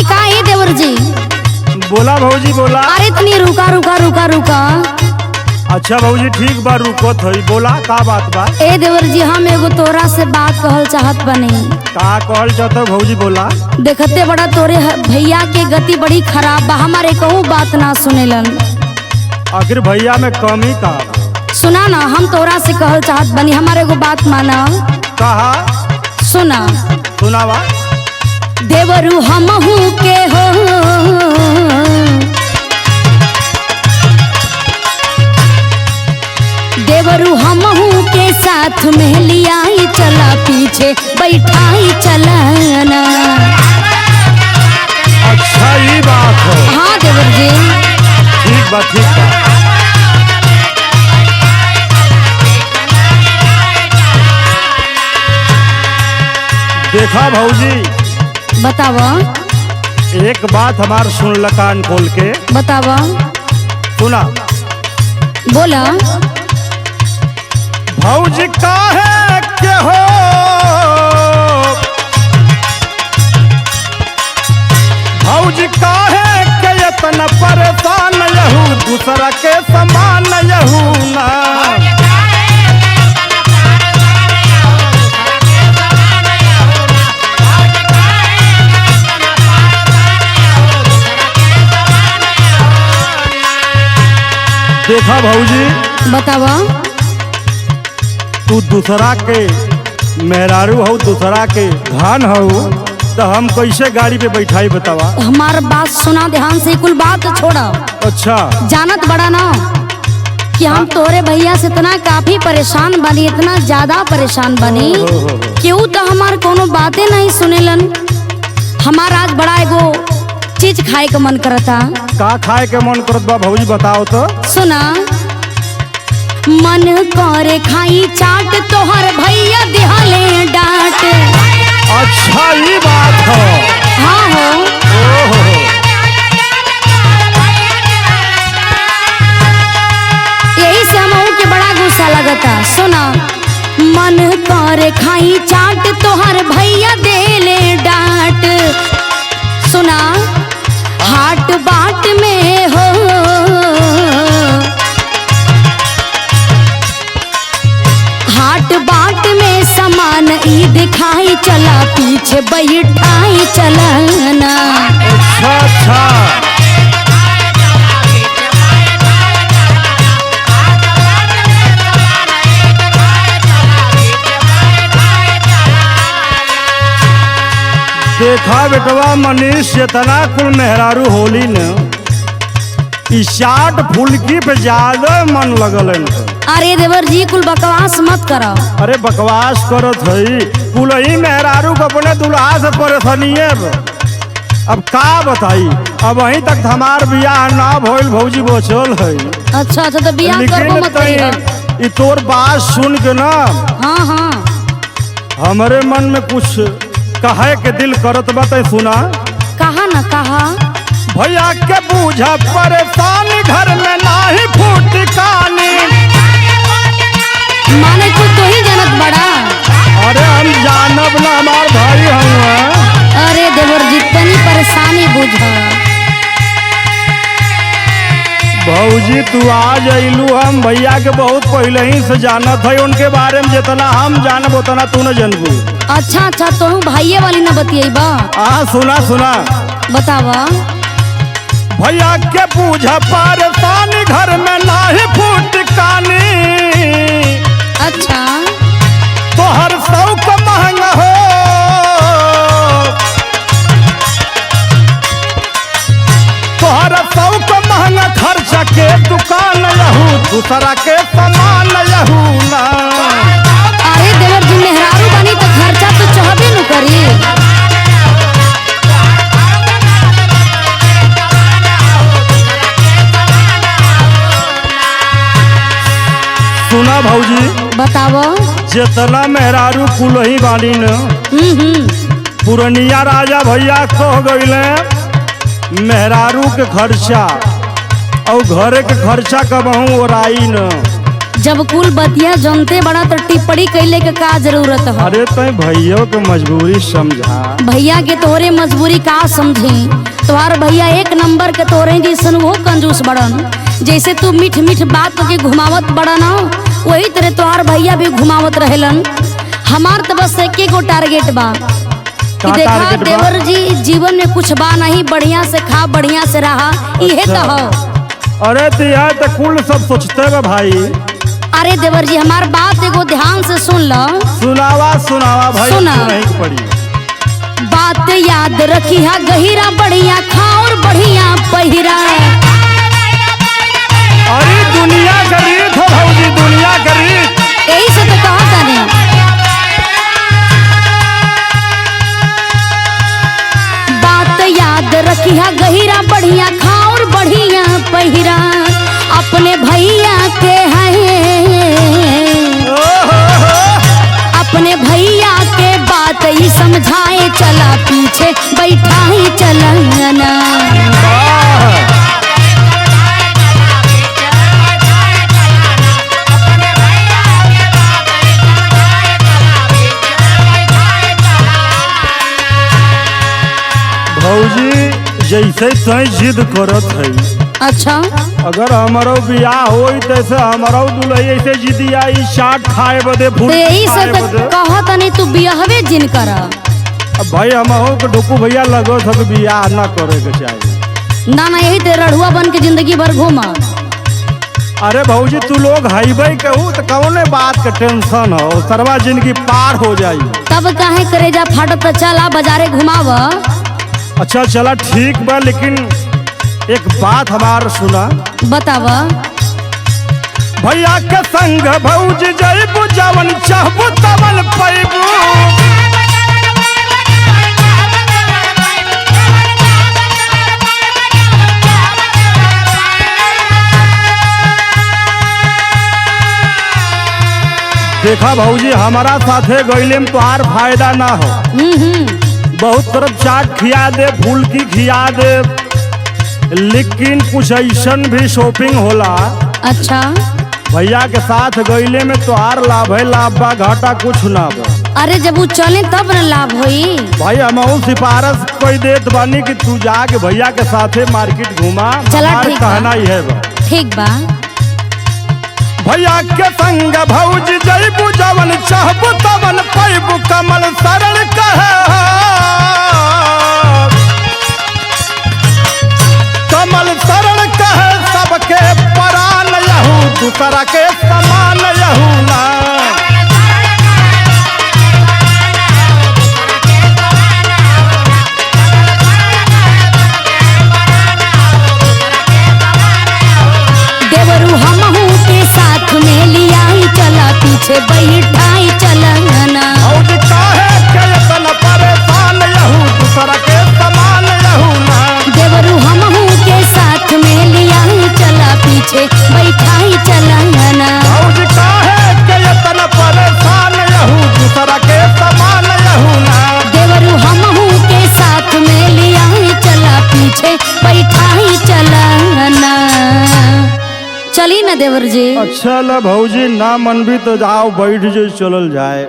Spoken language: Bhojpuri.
का है देवर जी? बोला भौजी बोला। अरे तनी रुका रुका रुका रुका। अच्छा भौजी ठीक बा रुकत हई। बोला का बात बा? ए देवर जी हम एगो तोरा से बात कहल चाहत बनी। का कहल चाहत भौजी बोला। देखते बड़ा तोरे भैया के गति बड़ी खराब बा, हमारे कहूँ बात ना सुनेलन। आखिर भैया में कमी का? सुना ना, हम तोरा से कहल चाहत बनी, हमारे एगो बात माना। कहा? सुना सुनावा। देवरू हमहू के हो, देवरू हमहू के साथ में लियाई चला, पीछे बैठाई चलाना। अच्छा ये बात है। हाँ देवर जी ठीक बा ठीक बा। देखा भौजी बतावा। एक बात हमार सुन ल कान खोल के। बतावा। सुना। बोला। भौजी काहे के हो, भौजी काहे के इतना परेशान यहू, दूसरा के समान यहू ना। देखा भौजी बतावा। तू दूसरा के मेहरारू हो, दूसरा के धान हो, तो हम कैसे गाड़ी पे बैठाई बतावा। हमार बात सुना ध्यान से, कुल बात छोड़ा। अच्छा जानत बड़ा ना कि हम तोरे भैया से इतना काफी परेशान बनी, इतना ज्यादा परेशान बनी क्यों तो हमार कोनो बातें नहीं सुनेलन। हमार आज बड़ा एगो चीज खाए का मन करता। का खाए के मन करत बा भौजी बताओ तो। सुना। मन करे खाई चाट, तोहर भैया दिहले डांट। अच्छा ये बात है। हाँ हो। ओहो। यही से हमहू के बड़ा गुस्सा लगता। सुना। मन करे खाई चाट, तोहर भैया देले डांट। सुना। हाट बाट में हो, हाट बाट में सामान ई दिखाई चला, पीछे बैठाई चलना। अच्छा अच्छा। देखा बेटवा मनीष, जितना कुल मेहरारू होली न इस चाट फुल्की पे ज्यादा मन लगल है। अरे देवर जी कुल बकवास मत करो। अरे बकवास करत हई, कुल ही मेहरारू को अपने दुल्हा से परेशानी है। अब का बताई, अब वहीं तक हमार बियाह ना भइल भौजी बचल है। अच्छा अच्छा तो बियाह करबो मत करिए। ई तोर बात सुन के ना हाँ हाँ। हमारे मन में कुछ कहे के दिल करत बा। सुना। कहा ना कहा। भैया के बूझा परेशानी, घर में नाही फूट कानी। माने कुछ तो ही जानत बड़ा। अरे हम जानब ना, हमार भाई हम। अरे देवर जितनी परेशानी बुझा। भौजी तू आज अइलू, हम भैया के बहुत पहले ही से जानत है। उनके बारे में जितना हम जानब उतना तू न जानबू। अच्छा अच्छा तो भाइये वाली न बतियेबा। सुना सुना। बतावा। भैया के बूझा परेशानी, घर में नाही फूट कानी। अच्छा। तोहर शौक महंगा हो, तोहर शौक महंगा, खर्चा के दुकान यहू, दूसरा के सामान यहू ना। अरे देवर जी मेहरारू बनी तो खर्चा तो चाहबे न करी। सुना भौजी। बतावो। जितना मेहरारू कुल ही बानी न, पुरनिया राजा भैया कह गईले मेहरारू के खर्चा और घरे के खर्चा कबहू ओराई न। जब कुल बतिया जनते बड़ा तो टिप्पणी कैले के का जरूरत है। अरे तो भैया के मजबूरी समझा। भैया के तोरे मजबूरी का समझी। तुम्हार भैया एक नंबर के तोरे जैसन वो कंजूस बड़न। जैसे तू मीठ मीठ बात के घुमावत बड़ा ना, वही तरह तुम्हार भैया भी घुमावत रहेलन। हमार तो बस एक गो टारगेट बा कि देखा देवर जी जीवन में कुछ बा नहीं, बढ़िया से खा बढ़िया से रहा, यही तो हो। अरे तो यार तो कुल सब सोचते बा भाई। अरे देवर जी हमार बात एगो ध्यान से सुन लो। सुनावा सुनावा भाई, सुना पड़ी बात याद रखी है, गहिरा बढ़िया खा और बढ़िया पहिरा। अरे दुनिया गरीब हो भौजी, दुनिया गरीब। यही से तो कहा था नहीं। बात याद रखी है, गहिरा बढ़िया खा और बढ़िया पहिरा। अपने भैया के अपने भैया के बात ही समझाए, चला पीछे बैठा ही चलना। भौजी जैसे तय जिद करत है। अच्छा अगर हमारो बियाह होई तैसे हमारो दुल्हन ऐसे जिदी आई चाट खाए बदे तो फूल यही खाए से बदे। कहत नहीं तू बियाहवे जिन कर। अब भाई हम के ढुकू भैया लगो सब बियाह ना करे के चाहिए। ना यही ते रढ़ुआ बन के जिंदगी भर घूमा। अरे भौजी तू लोग हाईवे कहू तो कौने बात के टेंशन हो, सरवा जिंदगी पार हो जाई। तब काहे करेजा फाटत, चला बाजारे घुमाव। अच्छा चला ठीक बा, लेकिन एक बात हमार सुना। बताव। भैया के संग भौजी जइबू, जवन चाहबू तवन पैबू। देखा भौजी हमारा साथे गईले में तोहार फायदा ना हो। बहुत तरफ चाट खिया दे, फूल की खिया दे, लेकिन कुछ ऐसन भी शॉपिंग होला। अच्छा भैया के साथ गईले में तोहार लाभ है, लाभ बा, घाटा कुछ ना बा। अरे जब वो चले तब न लाभ होई। भाई हम सिफारिश कोई देत बानी कि तू जाके भैया के साथे मार्केट घुमा। चला ठीक बा। कहना ही है बा। ठीक बा। भैया के संग भौजी जइबू, जवन चाहबू तवन पैबू। कमल सरल कहे, कमल सरल कहे, सबके परान यहू, दूसरा के समान यहू ना। देवरू हमहू के साथ में लिया ही, चला पीछे बैठाई चलना। भौजी काहे के इतना परेशान यहू, दूसरा के समान यहू ना। देवरू हमहू के साथ में लिया ही, चला पीछे बैठाई चलना। भौजी काहे के इतना परेशान यहू, दूसरा के समान यहू ना। देवरू हमहू के साथ में लिया ही, चला पीछे बैठाई चलना। चली ना देवर जी। अच्छा ला भौजी ना मन भी तो जाओ बैठ जो चलल जाए।